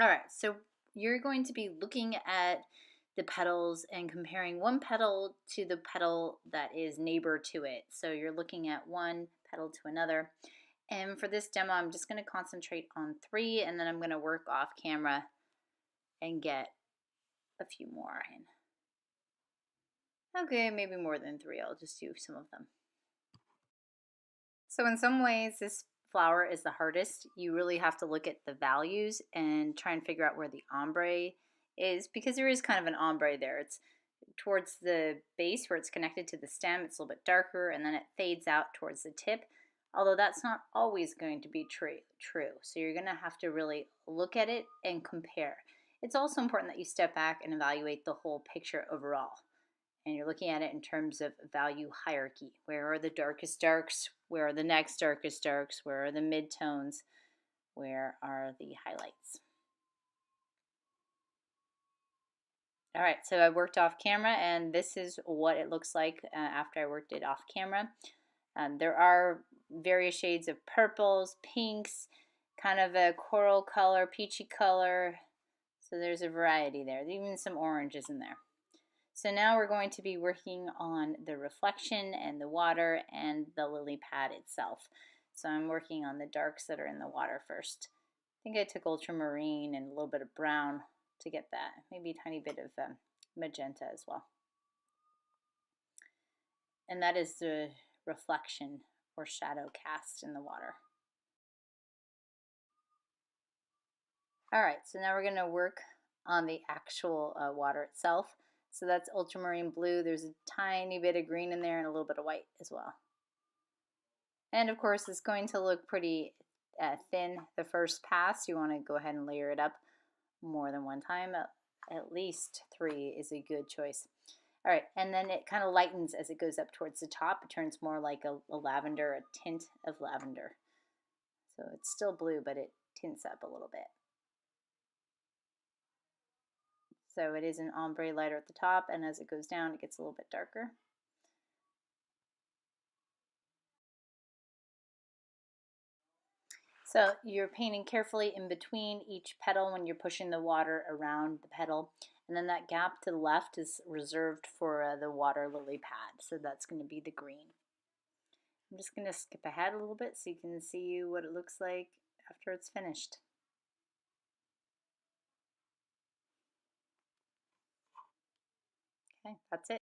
All right, so you're going to be looking at the petals and comparing one petal to the petal that is neighbor to it. So you're looking at one petal to another. And for this demo, I'm just going to concentrate on three, and then I'm going to work off camera and get a few more in. Okay, maybe more than three. I'll just do some of them. So in some ways, this flower is the hardest. You really have to look at the values and try and figure out where the ombre is, because there is kind of an ombre there. It's towards the base where it's connected to the stem. It's a little bit darker, and then it fades out towards the tip, although that's not always going to be true. So you're going to have to really look at it and compare. It's also important that you step back and evaluate the whole picture overall. And you're looking at it in terms of value hierarchy. Where are the darkest darks? Where are the next darkest darks? Where are the midtones? Where are the highlights? All right, so I worked off camera, and this is what it looks like after I worked it off camera. There are various shades of purples, pinks, kind of a coral color, peachy color. So there's a variety there, even some oranges in there. So now we're going to be working on the reflection and the water and the lily pad itself. So I'm working on the darks that are in the water first. I think I took ultramarine and a little bit of brown to get that, maybe a tiny bit of magenta as well. And that is the reflection or shadow cast in the water. All right, so now we're going to work on the actual water itself. So that's ultramarine blue. There's a tiny bit of green in there and a little bit of white as well. And of course, it's going to look pretty thin the first pass. You want to go ahead and layer it up more than one time. At least three is a good choice. All right, and then it kind of lightens as it goes up towards the top. It turns more like a lavender, a tint of lavender. So it's still blue, but it tints up a little bit. So it is an ombre lighter at the top, and as it goes down, it gets a little bit darker. So you're painting carefully in between each petal when you're pushing the water around the petal. And then that gap to the left is reserved for the water lily pad. So that's going to be the green. I'm just going to skip ahead a little bit so you can see what it looks like after it's finished. Okay, that's it.